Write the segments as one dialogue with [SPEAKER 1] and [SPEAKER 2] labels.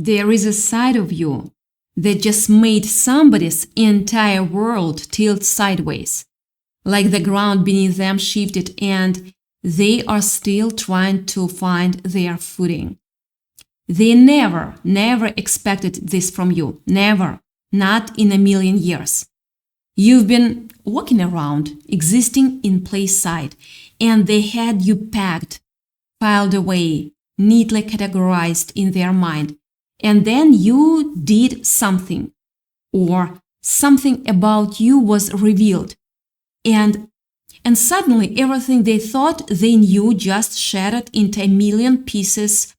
[SPEAKER 1] There is a side of you that just made somebody's entire world tilt sideways, like the ground beneath them shifted and they are still trying to find their footing. They never expected this from you. Never. Not in a million years. You've been walking around, existing in plain sight, and they had you packed, filed away, neatly categorized in their mind. And then you did something, or something about you was revealed. And suddenly everything they thought they knew just shattered into a million pieces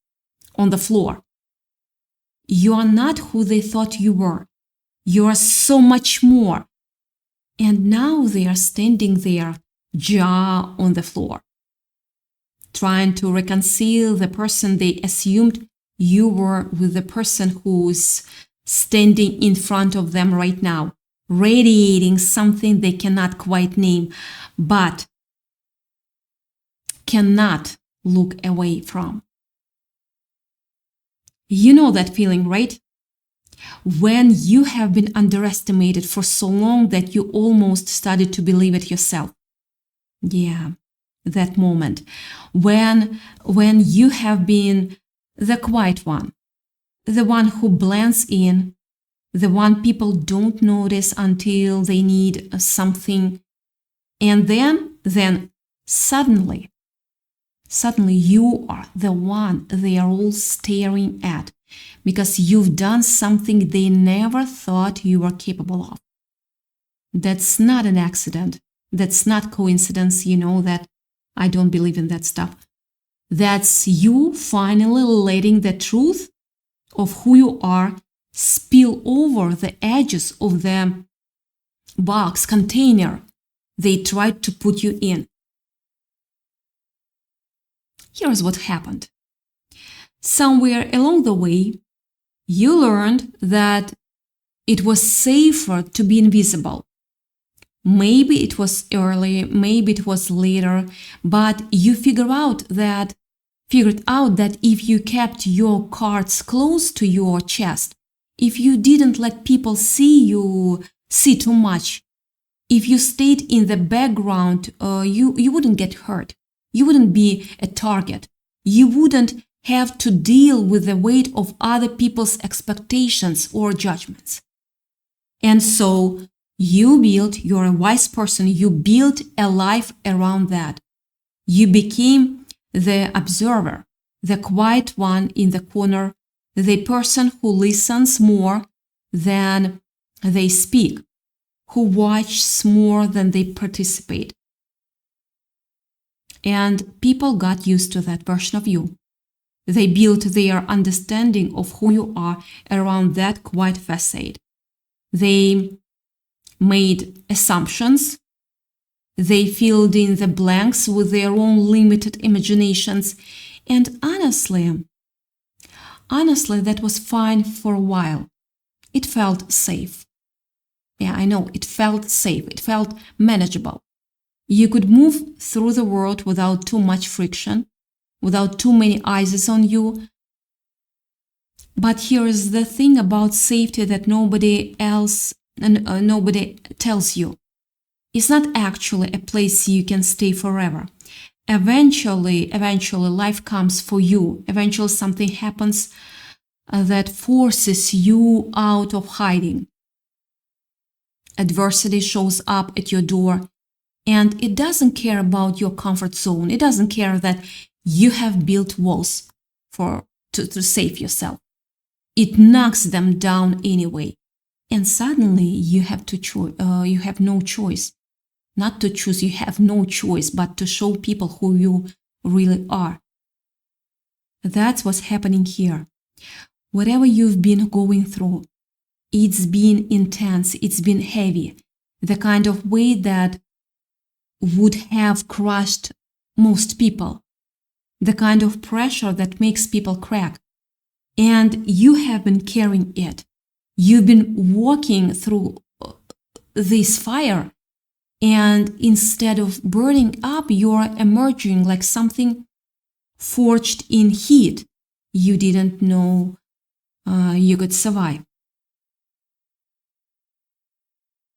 [SPEAKER 1] on the floor. You are not who they thought you were. You are so much more. And now they are standing there, jaw on the floor, trying to reconcile the person they assumed you were with the person who's standing in front of them right now, radiating something they cannot quite name, but cannot look away from. You know that feeling, right? When you have been underestimated for so long that you almost started to believe it yourself. Yeah, that moment. When you have been the quiet one, the one who blends in, the one people don't notice until they need something. And then suddenly you are the one they are all staring at because you've done something they never thought you were capable of. That's not an accident. That's not coincidence, you know that I don't believe in that stuff. That's you finally letting the truth of who you are spill over the edges of the box container they tried to put you in. Here's what happened. Somewhere along the way, you learned that it was safer to be invisible. Maybe it was early, maybe it was later, but you figured out that if you kept your cards close to your chest, if you didn't let people see too much, if you stayed in the background, you wouldn't get hurt. You wouldn't be a target. You wouldn't have to deal with the weight of other people's expectations or judgments. And so you're a wise person. You built a life around that. You became the observer, the quiet one in the corner, the person who listens more than they speak, who watches more than they participate. And people got used to that version of you. They built their understanding of who you are around that quiet facade. They made assumptions. They filled in the blanks with their own limited imaginations. And honestly, that was fine for a while. It felt safe. Yeah, I know, it felt safe. It felt manageable. You could move through the world without too much friction, without too many eyes on you. But here is the thing about safety that nobody tells you. It's not actually a place you can stay forever. Eventually life comes for you. Eventually something happens that forces you out of hiding. Adversity shows up at your door, and it doesn't care about your comfort zone. It doesn't care that you have built walls to save yourself. It knocks them down anyway. And suddenly you have no choice. Not to choose, you have no choice but to show people who you really are. That's what's happening here. Whatever you've been going through, it's been intense, it's been heavy, the kind of way that would have crushed most people, the kind of pressure that makes people crack. And you have been carrying it. You've been walking through this fire, and instead of burning up, you're emerging like something forged in heat. You didn't know you could survive.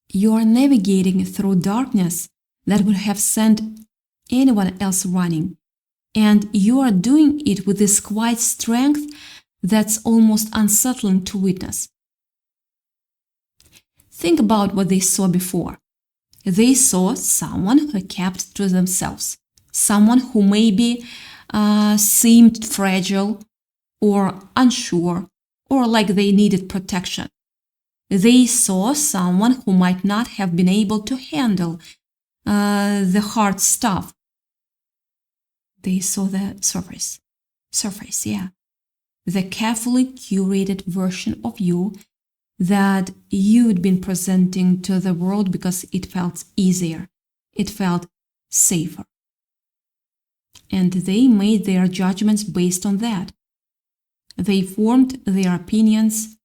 [SPEAKER 1] You are navigating through darkness that would have sent anyone else running. And you are doing it with this quiet strength that's almost unsettling to witness. Think about what they saw before. They saw someone who kept to themselves, someone who maybe seemed fragile or unsure or like they needed protection. They saw someone who might not have been able to handle the hard stuff. They saw the surface, yeah. The carefully curated version of you that you'd been presenting to the world because it felt easier, it felt safer. And they made their judgments based on that. They formed their opinions.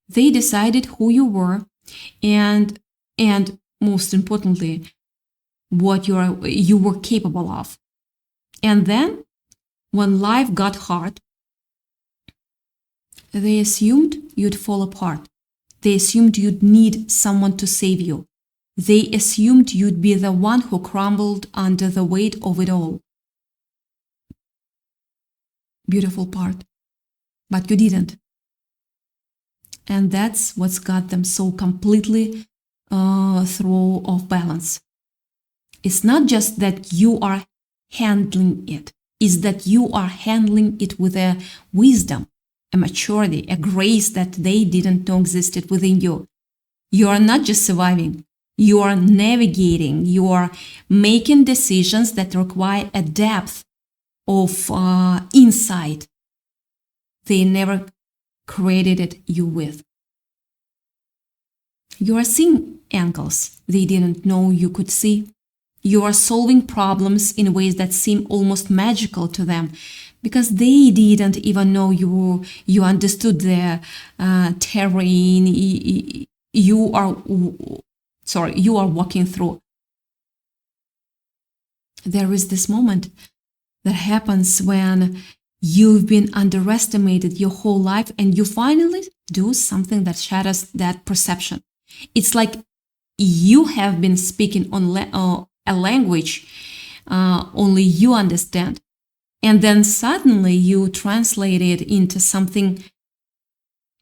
[SPEAKER 1] They decided who you were and most importantly, what you were capable of. And then, when life got hard, they assumed you'd fall apart. They assumed you'd need someone to save you. They assumed you'd be the one who crumbled under the weight of it all. Beautiful part. But you didn't. And that's what's got them so completely thrown off balance. It's not just that you are handling it, it's that you are handling it with a wisdom, a maturity, a grace that they didn't know existed within you. You are not just surviving, you are navigating, you are making decisions that require a depth of insight they never credited you with. You are seeing angles they didn't know you could see. You are solving problems in ways that seem almost magical to them because they didn't even know you understood the terrain you are walking through. There is this moment that happens when you've been underestimated your whole life and you finally do something that shatters that perception. It's like you have been speaking on a language only you understand. And then suddenly you translate it into something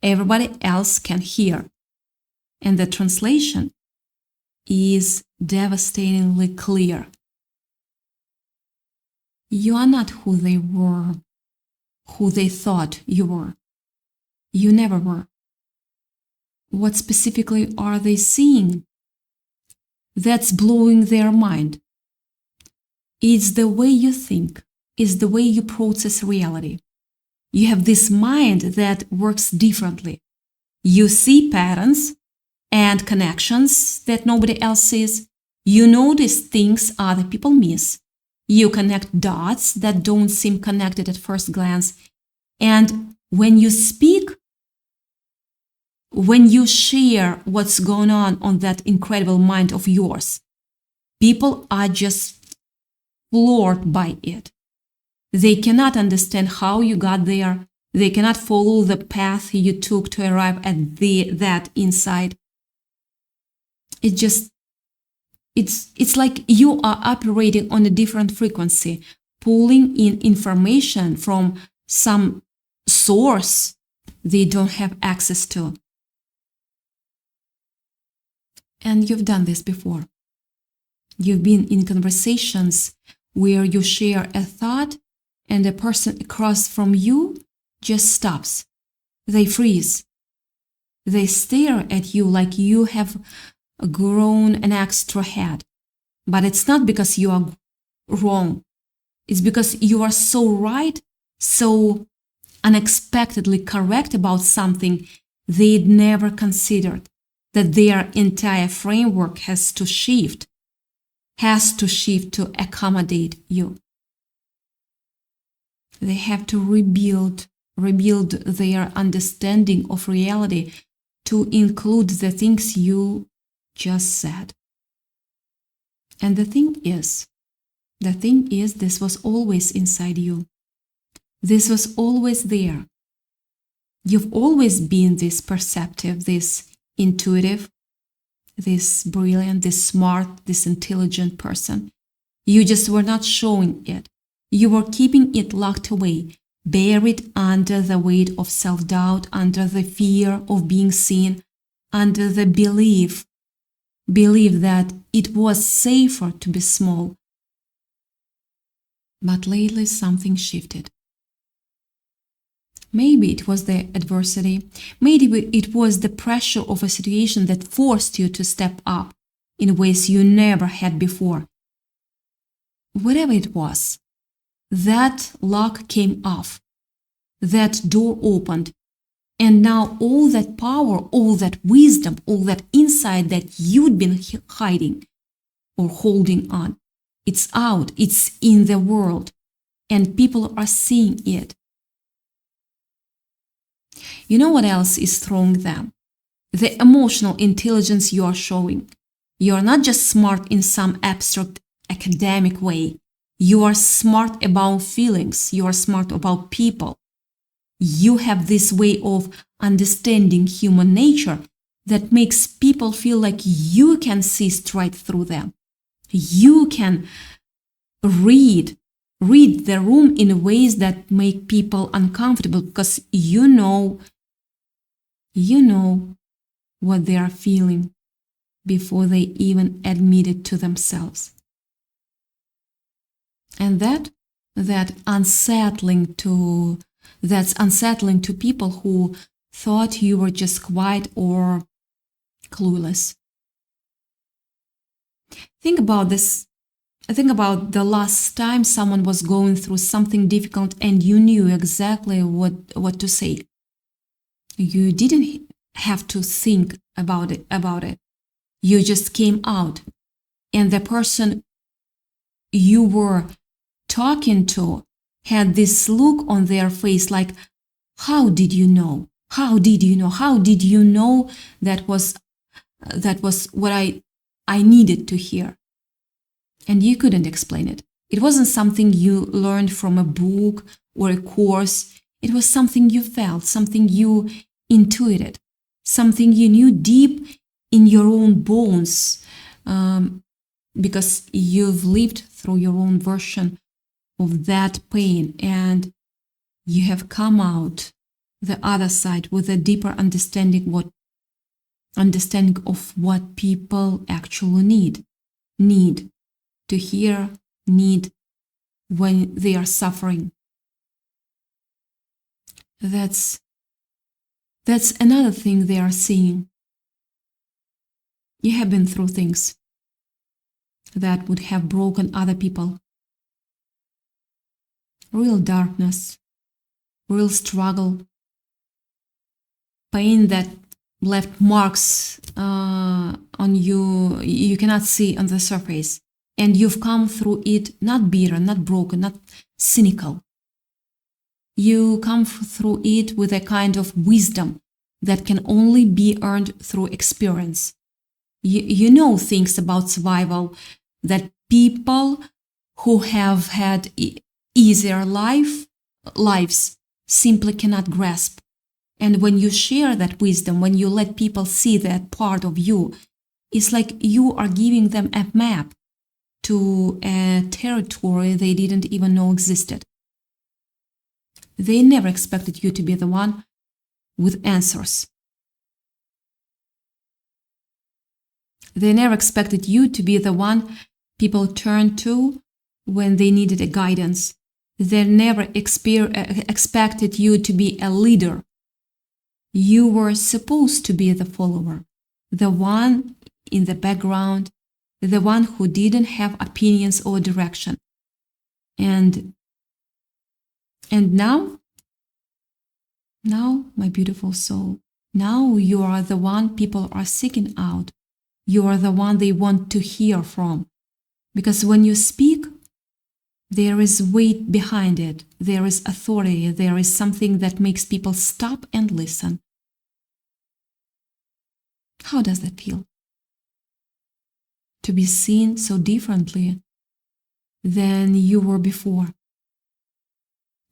[SPEAKER 1] everybody else can hear. And the translation is devastatingly clear. You are not who they were, who they thought you were. You never were. What specifically are they seeing that's blowing their mind? It's the way you think, it's the way you process reality. You have this mind that works differently. You see patterns and connections that nobody else sees. You notice things other people miss. You connect dots that don't seem connected at first glance. And when you speak, when you share what's going on that incredible mind of yours, people are just floored by it. They cannot understand how you got there. They cannot follow the path you took to arrive at that insight. It's like you are operating on a different frequency, pulling in information from some source they don't have access to. And you've done this before. You've been in conversations where you share a thought and a person across from you just stops. They freeze. They stare at you like you have grown an extra head. But it's not because you are wrong. It's because you are so right, so unexpectedly correct about something they'd never considered, that their entire framework has to shift to accommodate you. They have to rebuild their understanding of reality to include the things you just said. And the thing is, this was always inside you. This was always there. You've always been this perceptive, this intuitive, this brilliant, this smart, this intelligent person. You just were not showing it. You were keeping it locked away, buried under the weight of self-doubt, under the fear of being seen, under the belief that it was safer to be small. But lately something shifted. Maybe it was the adversity. Maybe it was the pressure of a situation that forced you to step up in ways you never had before. Whatever it was, that lock came off. That door opened. And now all that power, all that wisdom, all that insight that you'd been hiding or holding on, it's out, it's in the world, and people are seeing it. You know what else is throwing them? The emotional intelligence you are showing. You are not just smart in some abstract academic way. You are smart about feelings. You are smart about people. You have this way of understanding human nature that makes people feel like you can see straight through them. You can read the room in ways that make people uncomfortable because you know what they are feeling before they even admit it to themselves. And that's unsettling to people who thought you were just quiet or clueless. Think about this. Think about the last time someone was going through something difficult and you knew exactly what to say. You didn't have to think about it. You just came out. And the person you were talking to had this look on their face like, how did you know? How did you know? How did you know that was what I needed to hear? And you couldn't explain it. It wasn't something you learned from a book or a course. It was something you felt, something you intuited, something you knew deep in your own bones, because you've lived through your own version of that pain and you have come out the other side with a deeper understanding of what people actually need to hear, need when they are suffering. That's another thing they are seeing. You have been through things that would have broken other people. Real darkness, real struggle, pain that left marks on you you cannot see on the surface. And you've come through it not bitter, not broken, not cynical. You come through it with a kind of wisdom that can only be earned through experience. You know things about survival that people who have had easier lives simply cannot grasp. And when you share that wisdom, when you let people see that part of you, it's like you are giving them a map to a territory they didn't even know existed. They never expected you to be the one with answers. They never expected you to be the one people turned to when they needed a guidance. They never expected you to be a leader. You were supposed to be the follower, the one in the background, the one who didn't have opinions or direction. And now, my beautiful soul, now you are the one people are seeking out. You are the one they want to hear from. Because when you speak, there is weight behind it. There is authority. There is something that makes people stop and listen. How does that feel? To be seen so differently than you were before.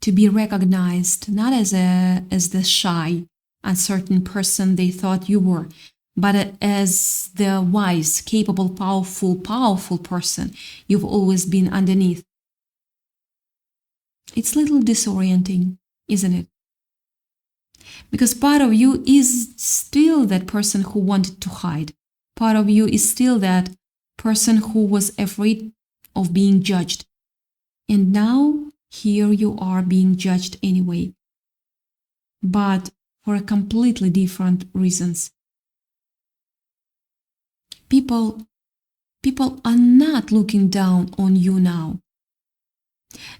[SPEAKER 1] to be recognized not as the shy, uncertain person they thought you were, but as the wise, capable, powerful person you've always been underneath. It's a little disorienting, isn't it? Because part of you is still that person who wanted to hide. Part of you is still that person who was afraid of being judged. And now here you are being judged anyway, but for completely different reasons. People are not looking down on you now.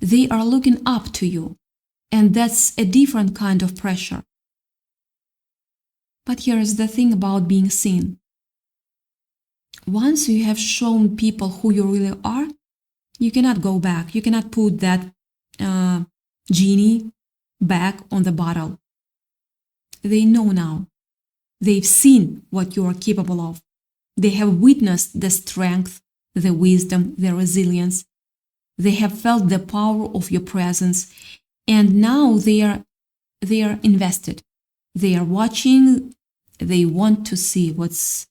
[SPEAKER 1] They are looking up to you, and that's a different kind of pressure. But here's the thing about being seen. Once you have shown people who you really are, you cannot go back. You cannot put that genie back on the bottle. They know now. They've seen what you are capable of. They have witnessed the strength, the wisdom, the resilience. They have felt the power of your presence, and now they are invested. They are watching. They want to see what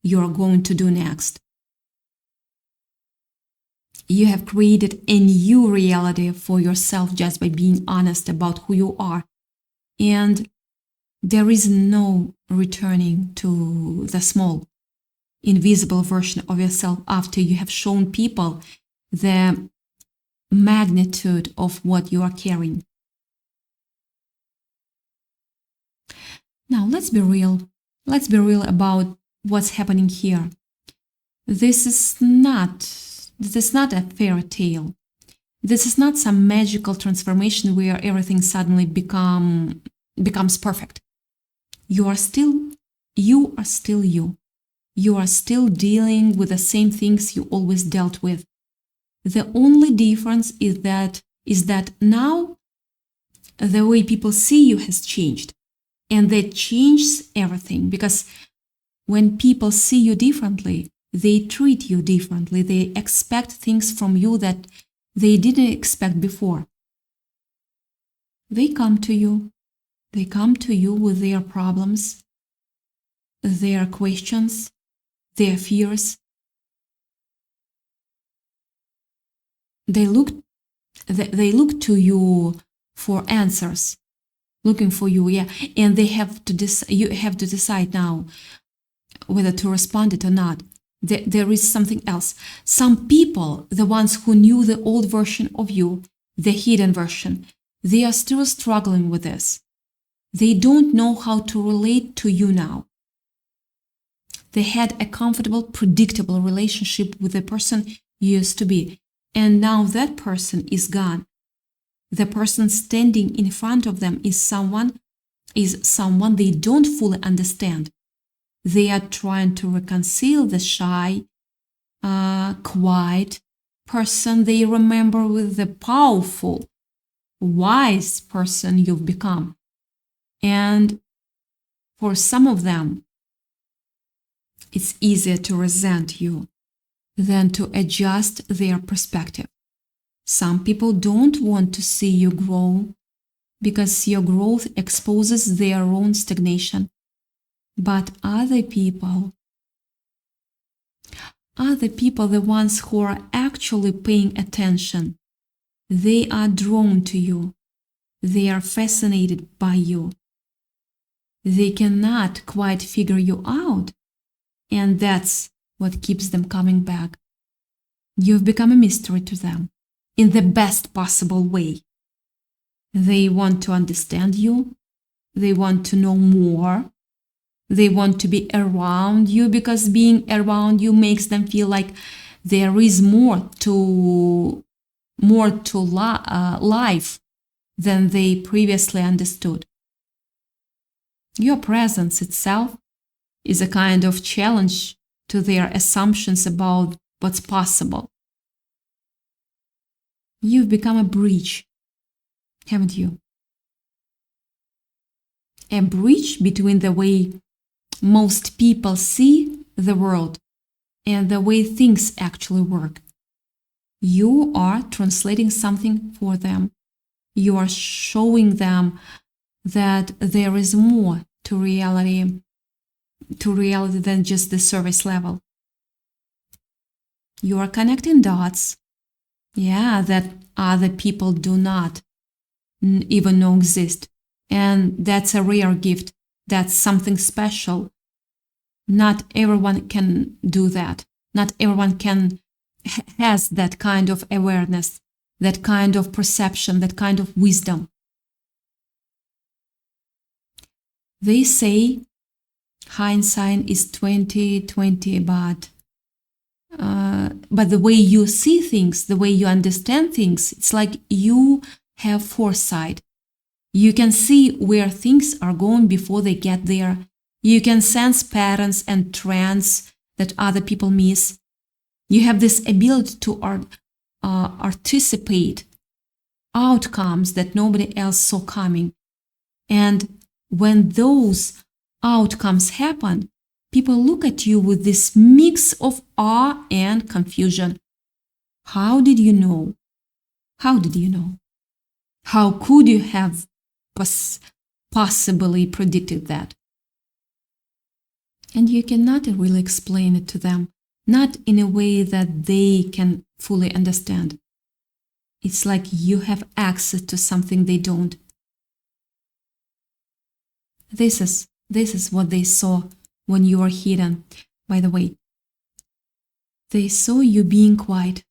[SPEAKER 1] you are going to do next. You have created a new reality for yourself just by being honest about who you are. And there is no returning to the small, invisible version of yourself after you have shown people the magnitude of what you are carrying. Now, let's be real. Let's be real about what's happening here. This is not a fairy tale. This is not some magical transformation where everything suddenly becomes perfect. You are still you. You are still dealing with the same things you always dealt with. The only difference is that now the way people see you has changed. And that changes everything, because when people see you differently, they treat you differently. They expect things from you that they didn't expect before. They come to you. They come to you with their problems, their questions, their fears. They look to you for answers, looking for you, and they have to you have to decide now whether to respond it or not. There is something else. Some people, the ones who knew the old version of you, the hidden version, they are still struggling with this. They don't know how to relate to you now. They had a comfortable, predictable relationship with the person you used to be, and now that person is gone. The person standing in front of them is someone they don't fully understand. They are trying to reconcile the shy, quiet person they remember with the powerful, wise person you've become. And for some of them, it's easier to resent you than to adjust their perspective. Some people don't want to see you grow because your growth exposes their own stagnation. But other people, the ones who are actually paying attention, they are drawn to you. They are fascinated by you. They cannot quite figure you out, and that's what keeps them coming back. You've become a mystery to them in the best possible way. They want to understand you. They want to know more. They want to be around you because being around you makes them feel like there is more to life than they previously understood. Your presence itself is a kind of challenge to their assumptions about what's possible. You've become a bridge, haven't you? A bridge between the way most people see the world and the way things actually work. You are translating something for them. You are showing them that there is more to reality than just the surface level. You are connecting dots, that other people do not even know exist. And that's a rare gift. That's something special. Not everyone can do that. Not everyone has that kind of awareness, that kind of perception, that kind of wisdom. They say hindsight is 20/20, but the way you see things, the way you understand things, it's like you have foresight. You can see where things are going before they get there. You can sense patterns and trends that other people miss. You have this ability to anticipate outcomes that nobody else saw coming. And when those outcomes happen, people look at you with this mix of awe and confusion. How did you know? How did you know? How could you have possibly predicted that? And you cannot really explain it to them, not in a way that they can fully understand. It's like you have access to something they don't. This is what they saw when you were hidden. By the way, they saw you being quiet.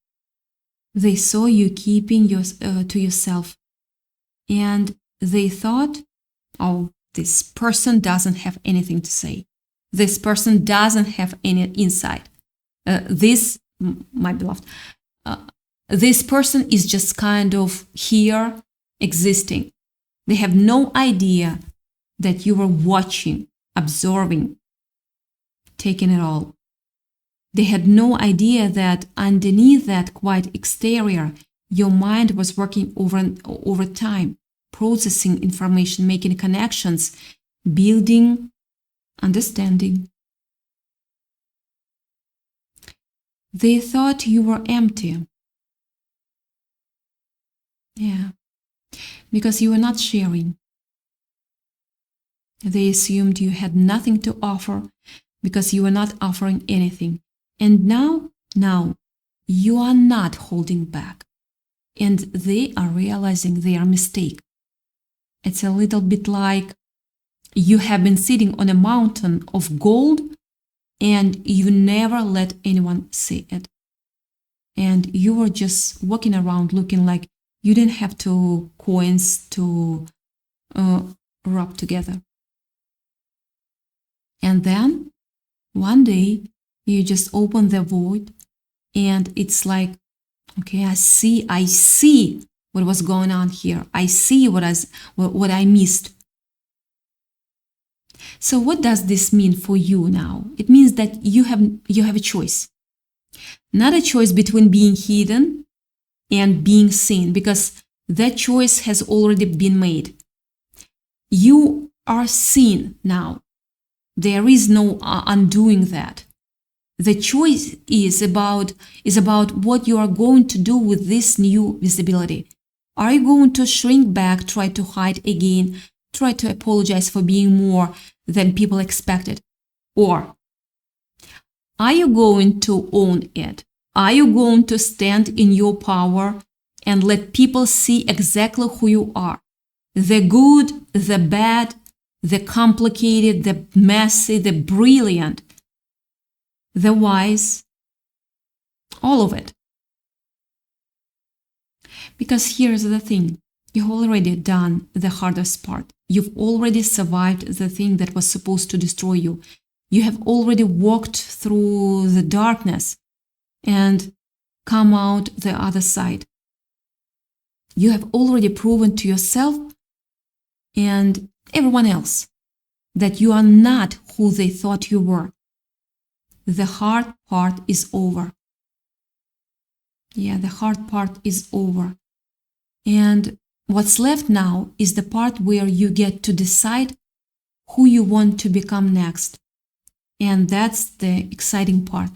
[SPEAKER 1] They saw you keeping to yourself. And they thought, oh, this person doesn't have anything to say. This person doesn't have any insight. My beloved, this person is just kind of here existing. They have no idea that you were watching, absorbing, taking it all. They had no idea that underneath that quiet exterior, your mind was working over time, processing information, making connections, building understanding. They thought you were empty. Yeah, because you were not sharing. They assumed you had nothing to offer because you were not offering anything. And now, you are not holding back. And they are realizing their mistake. It's a little bit like you have been sitting on a mountain of gold and you never let anyone see it. And you were just walking around looking like you didn't have coins to rub together. And then one day you just open the void and it's like, okay, I see what was going on here. I see what I missed. So what does this mean for you now? It means that you have a choice. Not a choice between being hidden and being seen, because that choice has already been made. You are seen now. There is no undoing that. The choice is about what you are going to do with this new visibility. Are you going to shrink back, try to hide again, try to apologize for being more than people expected? Or are you going to own it? Are you going to stand in your power and let people see exactly who you are? The good, the bad, the complicated, the messy, the brilliant, the wise, all of it. Because here's the thing, you've already done the hardest part. You've already survived the thing that was supposed to destroy you. You have already walked through the darkness and come out the other side. You have already proven to yourself and everyone else that you are not who they thought you were. The hard part is over. Yeah, the hard part is over. And what's left now is the part where you get to decide who you want to become next. And that's the exciting part.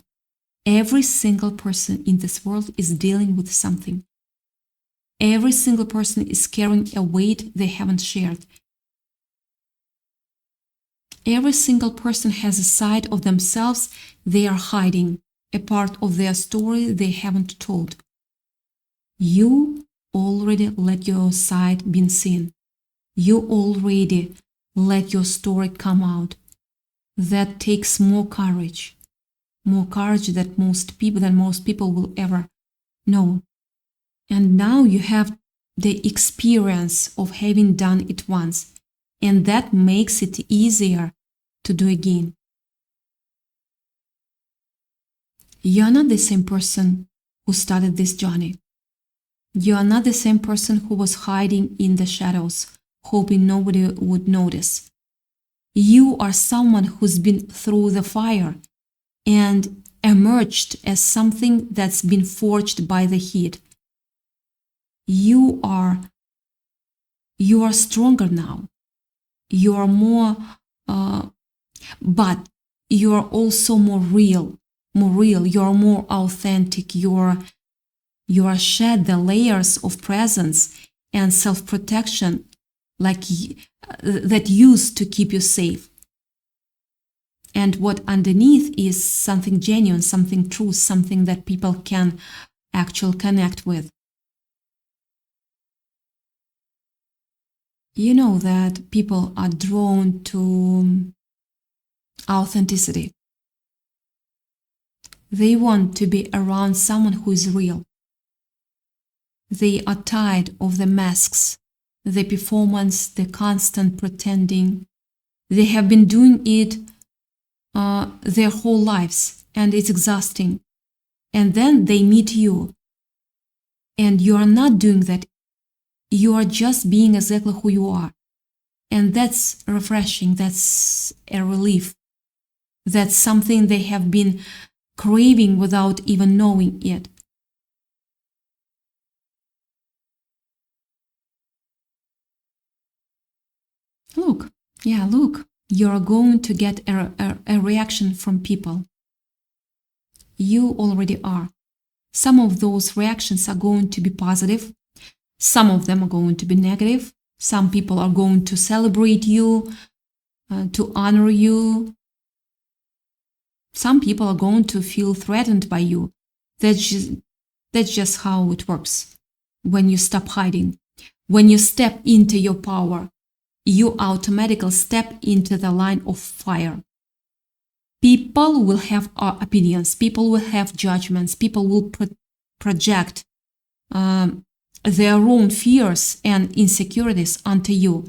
[SPEAKER 1] Every single person in this world is dealing with something. Every single person is carrying a weight they haven't shared. Every single person has a side of themselves they are hiding, a part of their story they haven't told. You already let your side be seen. You already let your story come out. That takes more courage than most people will ever know. And now you have the experience of having done it once, and that makes it easier to do again. You're not the same person who started this journey. You are not the same person who was hiding in the shadows, hoping nobody would notice. You are someone who's been through the fire and emerged as something that's been forged by the heat. You are stronger now. You are more, but you are also more real. You are more authentic. You are shed the layers of presence and self-protection that used to keep you safe. And what underneath is something genuine, something true, something that people can actually connect with. You know that people are drawn to authenticity. They want to be around someone who is real. They are tired of the masks, the performance, the constant pretending. They have been doing it their whole lives, and it's exhausting. And then they meet you, and you are not doing that. You are just being exactly who you are. And that's refreshing. That's a relief. That's something they have been craving without even knowing it. Look, you're going to get a reaction from people. You already are. Some of those reactions are going to be positive. Some of them are going to be negative. Some people are going to celebrate you, to honor you. Some people are going to feel threatened by you. That's just how it works. When you stop hiding, when you step into your power, you automatically step into the line of fire. People will have opinions. People will have judgments. People will project their own fears and insecurities onto you.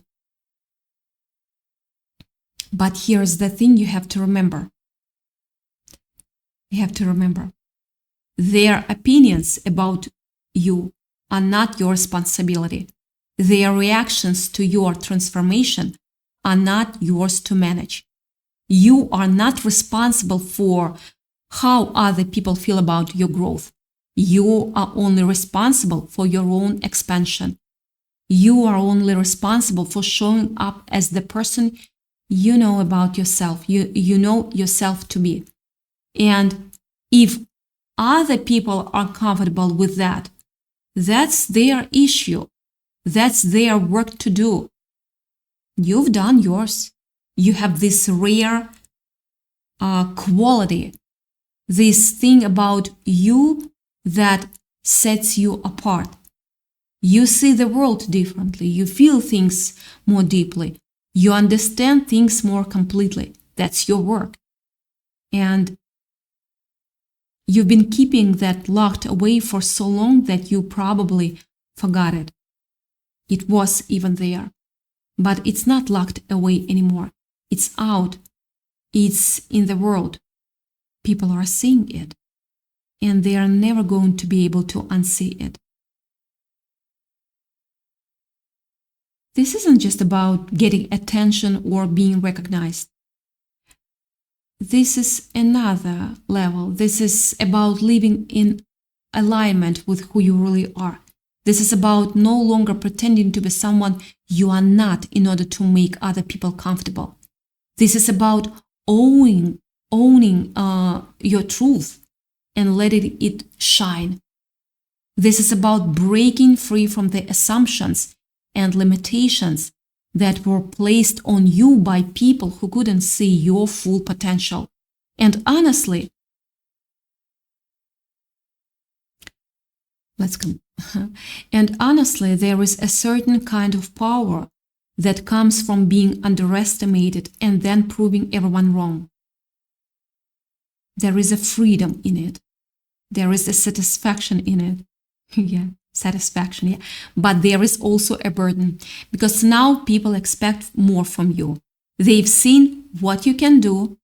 [SPEAKER 1] But here's the thing you have to remember. Their opinions about you are not your responsibility. Their reactions to your transformation are not yours to manage. You are not responsible for how other people feel about your growth. You are only responsible for your own expansion. You are only responsible for showing up as the person you know about yourself, you know yourself to be. And if other people are comfortable with that, that's their issue. That's their work to do. You've done yours. You have this rare quality, this thing about you that sets you apart. You see the world differently. You feel things more deeply. You understand things more completely. That's your work. And you've been keeping that locked away for so long that you probably forgot it. It was even there. But it's not locked away anymore. It's out. It's in the world. People are seeing it. And they are never going to be able to unsee it. This isn't just about getting attention or being recognized. This is another level. This is about living in alignment with who you really are. This is about no longer pretending to be someone you are not in order to make other people comfortable. This is about owning your truth and letting it shine. This is about breaking free from the assumptions and limitations that were placed on you by people who couldn't see your full potential. And honestly, there is a certain kind of power that comes from being underestimated and then proving everyone wrong. There is a freedom in it. There is a satisfaction in it. Yeah, satisfaction, yeah. But there is also a burden because now people expect more from you. They've seen what you can do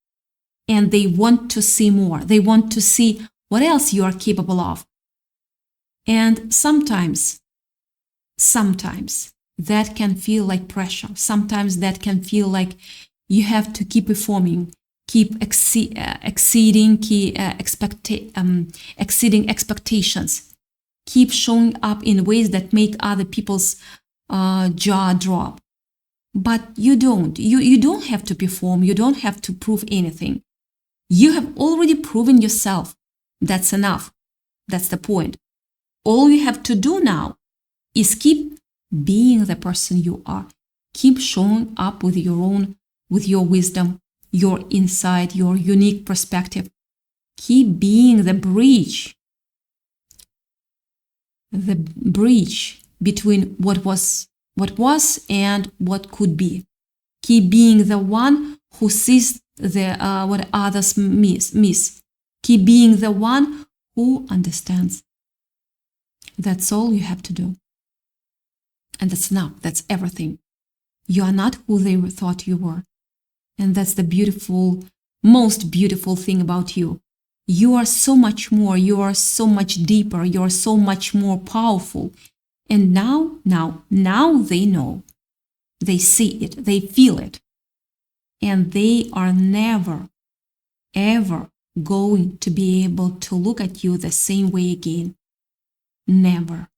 [SPEAKER 1] and they want to see more. They want to see what else you are capable of. And sometimes that can feel like pressure. Sometimes that can feel like you have to keep performing, keep exceeding expectations, keep showing up in ways that make other people's jaw drop. But you don't. You don't have to perform. You don't have to prove anything. You have already proven yourself. That's enough. That's the point. All you have to do now is keep being the person you are. Keep showing up with your wisdom, your insight, your unique perspective. Keep being the bridge between what was and what could be. Keep being the one who sees what others miss. Keep being the one who understands. That's all you have to do. And that's enough. That's everything. You are not who they thought you were. And that's the most beautiful thing about you. You are so much more. You are so much deeper. You are so much more powerful. And now they know. They see it. They feel it. And they are never, ever going to be able to look at you the same way again. Never.